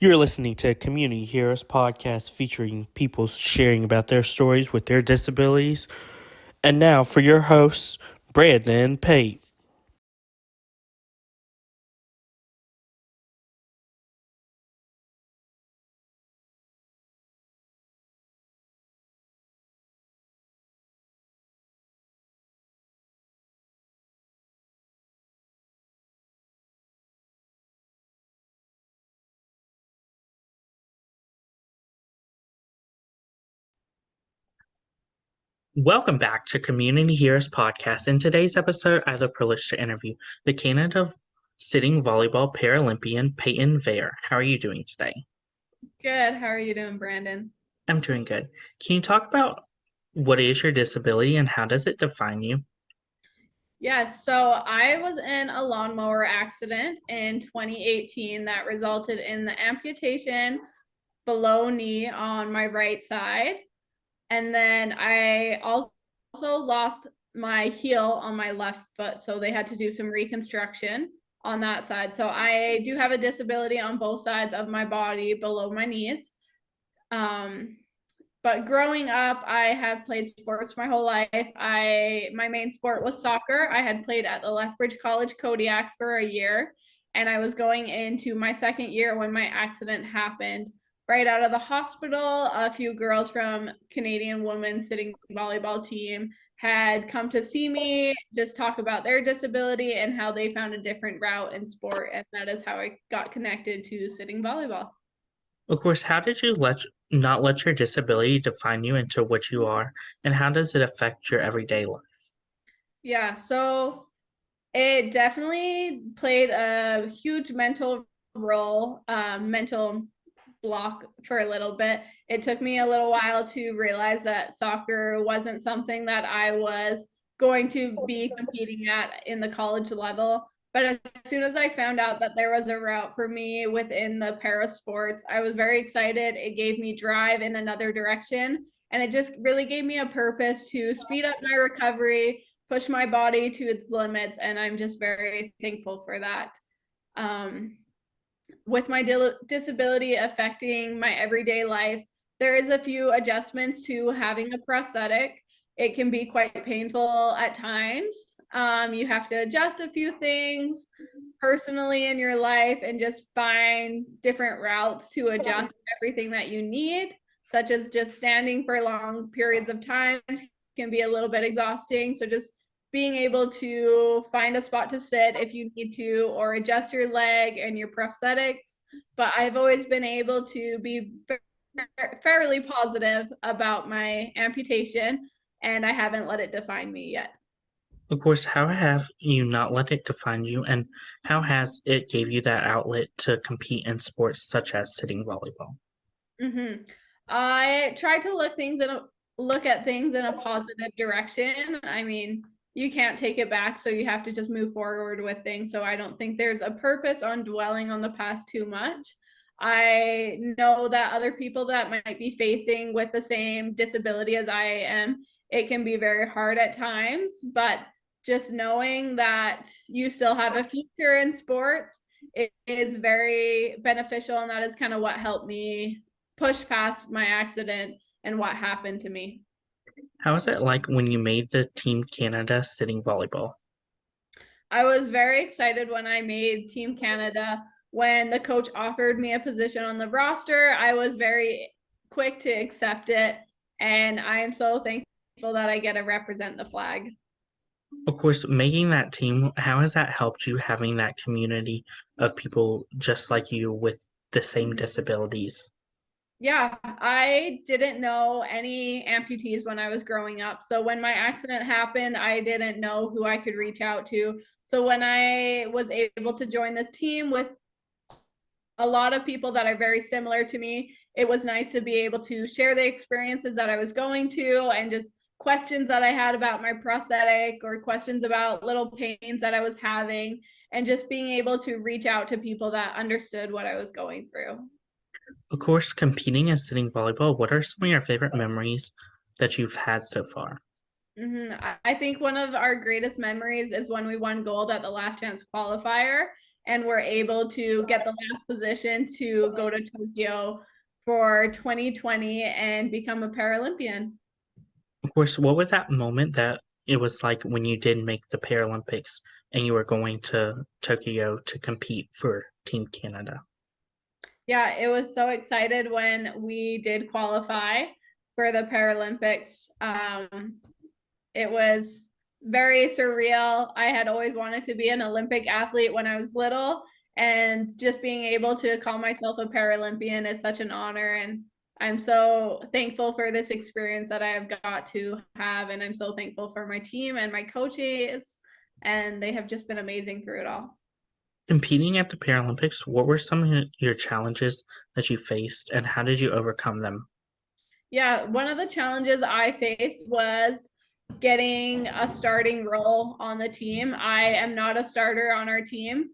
You're listening to Community Heroes podcast featuring people sharing about their stories with their disabilities. And now for your hosts, Brandon and Payden. Welcome back to Community Heroes podcast. In today's episode, I have the privilege to interview the Canada sitting volleyball Paralympian Payden Vair. How are you doing today? Good. How are you doing, Brandon? I'm doing good. Can you talk about what is your disability and how does it define you? Yes, so I was in a lawnmower accident in 2018 that resulted in the amputation below knee on my right side. And then I also lost my heel on my left foot. So they had to do some reconstruction on that side. So I do have a disability on both sides of my body below my knees. Um, but growing up, I have played sports my whole life. My main sport was soccer. I had played at the Lethbridge College Kodiaks for a year, and I was going into my second year when my accident happened. Right out of the hospital, a few girls from Canadian women's sitting volleyball team had come to see me, just talk about their disability and how they found a different route in sport, and that is how I got connected to sitting volleyball. Of course, how did you not let your disability define you into what you are, and how does it affect your everyday life? Yeah, so it definitely played a huge mental role, mental block for a little bit. It took me a little while to realize that soccer wasn't something that I was going to be competing at in the college level. But as soon as I found out that there was a route for me within the para sports, I was very excited. It gave me drive in another direction. And it just really gave me a purpose to speed up my recovery, push my body to its limits. And I'm just very thankful for that. Um, with my disability affecting my everyday life, there is a few adjustments to having a prosthetic. It can be quite painful at times. You have to adjust a few things personally in your life and just find different routes to adjust everything that you need, such as just standing for long periods of time can be a little bit exhausting. So just being able to find a spot to sit if you need to, or adjust your leg and your prosthetics. But I've always been able to be fairly positive about my amputation, and I haven't let it define me yet. Of course, how have you not let it define you, and how has it gave you that outlet to compete in sports such as sitting volleyball? Mm-hmm. I try to look at things in a positive direction. I mean, you can't take it back, so you have to just move forward with things. So I don't think there's a purpose on dwelling on the past too much. I know that other people that might be facing with the same disability as I am, it can be very hard at times, but just knowing that you still have a future in sports, it is very beneficial, and that is kind of what helped me push past my accident and what happened to me. How was it like when you made the Team Canada sitting volleyball? I was very excited when I made Team Canada. When the coach offered me a position on the roster, I was very quick to accept it. And I am so thankful that I get to represent the flag. Of course, making that team, how has that helped you having that community of people just like you with the same disabilities? Yeah, I didn't know any amputees when I was growing up. So when my accident happened, I didn't know who I could reach out to. So when I was able to join this team with a lot of people that are very similar to me, it was nice to be able to share the experiences that I was going to and just questions that I had about my prosthetic or questions about little pains that I was having, and just being able to reach out to people that understood what I was going through. Of course, competing and sitting volleyball, what are some of your favorite memories that you've had so far? I think one of our greatest memories is when we won gold at the last chance qualifier. and were able to get the last position to go to Tokyo for 2020 and become a Paralympian. Of course, what was that moment that it was like when you did make the Paralympics and you were going to Tokyo to compete for Team Canada? Yeah, it was so excited when we did qualify for the Paralympics. It was very surreal. I had always wanted to be an Olympic athlete when I was little, and just being able to call myself a Paralympian is such an honor. And I'm so thankful for this experience that I have got to have. And I'm so thankful for my team and my coaches, and they have just been amazing through it all. Competing at the Paralympics, what were some of your challenges that you faced and how did you overcome them? Yeah, one of the challenges I faced was getting a starting role on the team. I am not a starter on our team.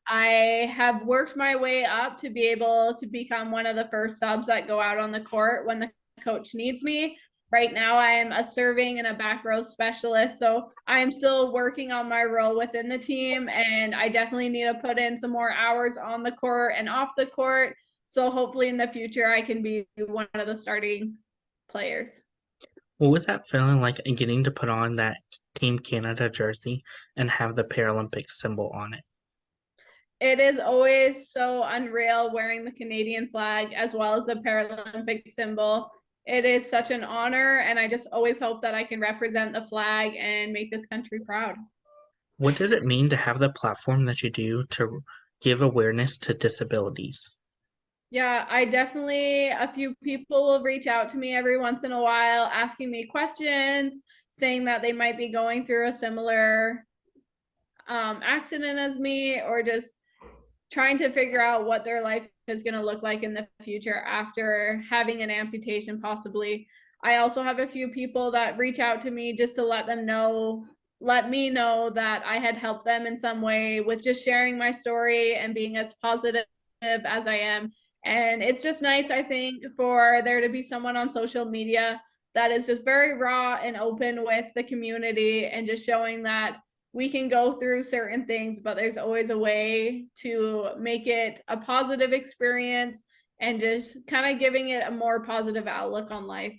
I have worked my way up to be able to become one of the first subs that go out on the court when the coach needs me. Right now, I am a serving and a back row specialist. So I'm still working on my role within the team, and I definitely need to put in some more hours on the court and off the court. So hopefully in the future, I can be one of the starting players. What was that feeling like getting to put on that Team Canada jersey and have the Paralympic symbol on it? It is always so unreal wearing the Canadian flag as well as the Paralympic symbol. It is such an honor, and I just always hope that I can represent the flag and make this country proud. What does it mean to have the platform that you do to give awareness to disabilities? Yeah, I definitely, a few people will reach out to me every once in a while asking me questions, saying that they might be going through a similar accident as me, or just trying to figure out what their life is going to look like in the future after having an amputation, possibly. I also have a few people that reach out to me just to let me know that I had helped them in some way with just sharing my story and being as positive as I am. And it's just nice, I think, for there to be someone on social media that is just very raw and open with the community and just showing that we can go through certain things, but there's always a way to make it a positive experience and just kind of giving it a more positive outlook on life.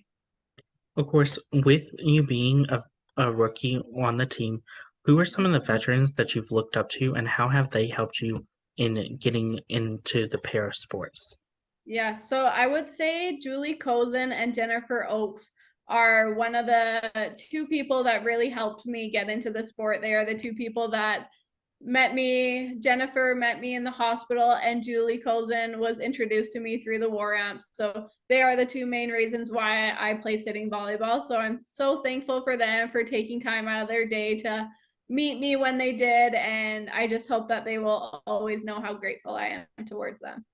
Of course, with you being a rookie on the team, who are some of the veterans that you've looked up to and how have they helped you in getting into the para sports? Yeah, so I would say Julie Cozen and Jennifer Oakes are one of the two people that really helped me get into the sport. They are the two people that met me. Jennifer met me in the hospital, and Julie Cozen was introduced to me through the war amps. So they are the two main reasons why I play sitting volleyball. So I'm so thankful for them for taking time out of their day to meet me when they did. And I just hope that they will always know how grateful I am towards them.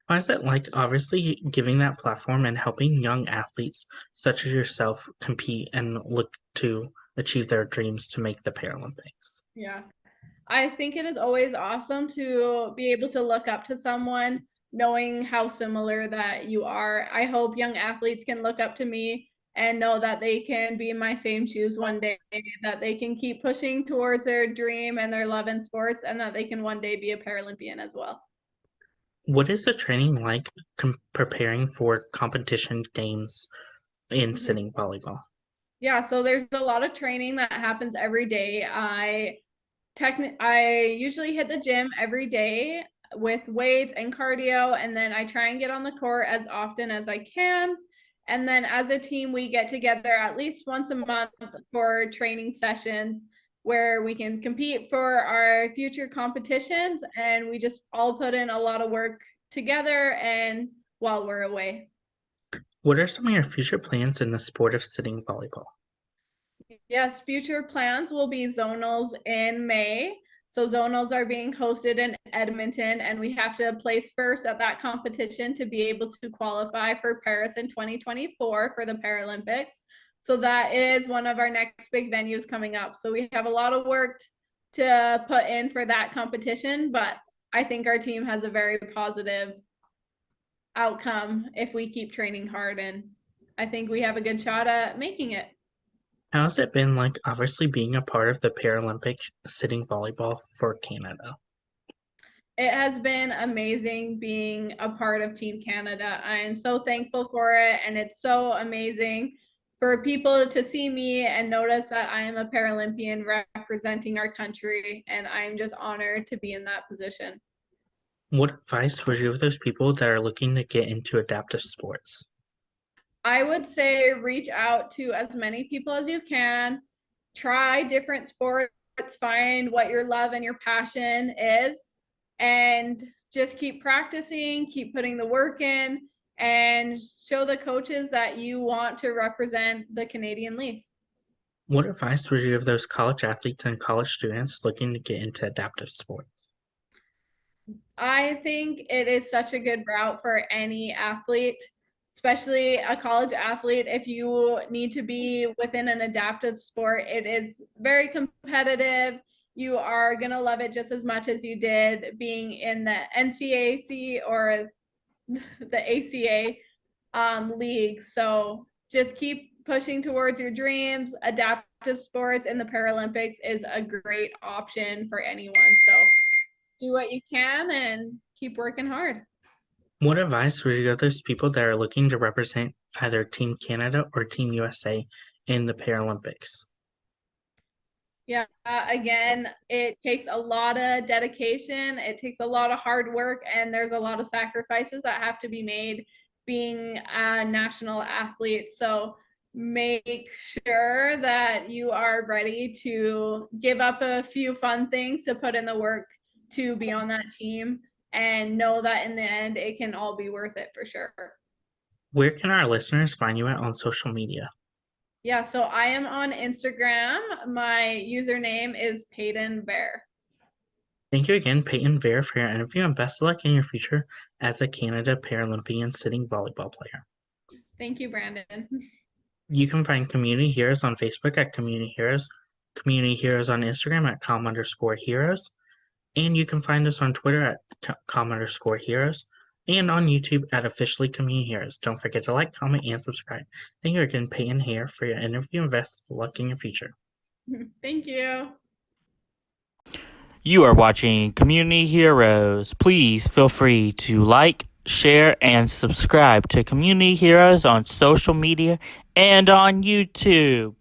Why is it like obviously giving that platform and helping young athletes such as yourself compete and look to achieve their dreams to make the Paralympics? Yeah. I think it is always awesome to be able to look up to someone knowing how similar that you are. I hope young athletes can look up to me and know that they can be in my same shoes one day, that they can keep pushing towards their dream and their love in sports, and that they can one day be a Paralympian as well. What is the training like preparing for competition games in Mhm. sitting volleyball? Yeah, so there's a lot of training that happens every day. I usually hit the gym every day with weights and cardio, and then I try and get on the court as often as I can. And then as a team, we get together at least once a month for training sessions where we can compete for our future competitions, and we just all put in a lot of work together and while we're away. What are some of your future plans in the sport of sitting volleyball? Yes, future plans will be zonals in May. So zonals are being hosted in Edmonton, and we have to place first at that competition to be able to qualify for Paris in 2024 for the Paralympics. So that is one of our next big venues coming up. So we have a lot of work to put in for that competition, but I think our team has a very positive outcome if we keep training hard, and I think we have a good shot at making it. How's it been like obviously being a part of the Paralympic sitting volleyball for Canada? It has been amazing being a part of Team Canada. I am so thankful for it, and it's so amazing for people to see me and notice that I am a Paralympian representing our country, and I'm just honored to be in that position. What advice would you give those people that are looking to get into adaptive sports? I would say reach out to as many people as you can, try different sports, find what your love and your passion is, and just keep practicing, keep putting the work in, and show the coaches that you want to represent the Canadian Leaf. What advice would you give those college athletes and college students looking to get into adaptive sports? I think it is such a good route for any athlete, especially a college athlete. If you need to be within an adaptive sport, it is very competitive. You are going to love it just as much as you did being in the NCAC or the ACA league. So just keep pushing towards your dreams. Adaptive sports in the Paralympics is a great option for anyone. So do what you can and keep working hard. What advice would you give those people that are looking to represent either Team Canada or Team USA in the Paralympics? Yeah, again, it takes a lot of dedication, it takes a lot of hard work, and there's a lot of sacrifices that have to be made being a national athlete. So make sure that you are ready to give up a few fun things to put in the work to be on that team, and know that in the end it can all be worth it for sure. Where can our listeners find you at on social media? Yeah, so I am on Instagram. My username is Payden Vair. Thank you again, Payden Vair, for your interview, and best of luck in your future as a Canada Paralympian sitting volleyball player. Thank you, Brandon. You can find Community Heroes on Facebook at Community Heroes, Community Heroes on Instagram at com_heroes, and you can find us on Twitter at com_heroes, and on YouTube at officially Community Heroes. Don't forget to like, comment, and subscribe. Thank you again, Payden Vair, for your interview, and best of luck in your future. Thank you. You are watching Community Heroes. Please feel free to like, share, and subscribe to Community Heroes on social media and on YouTube.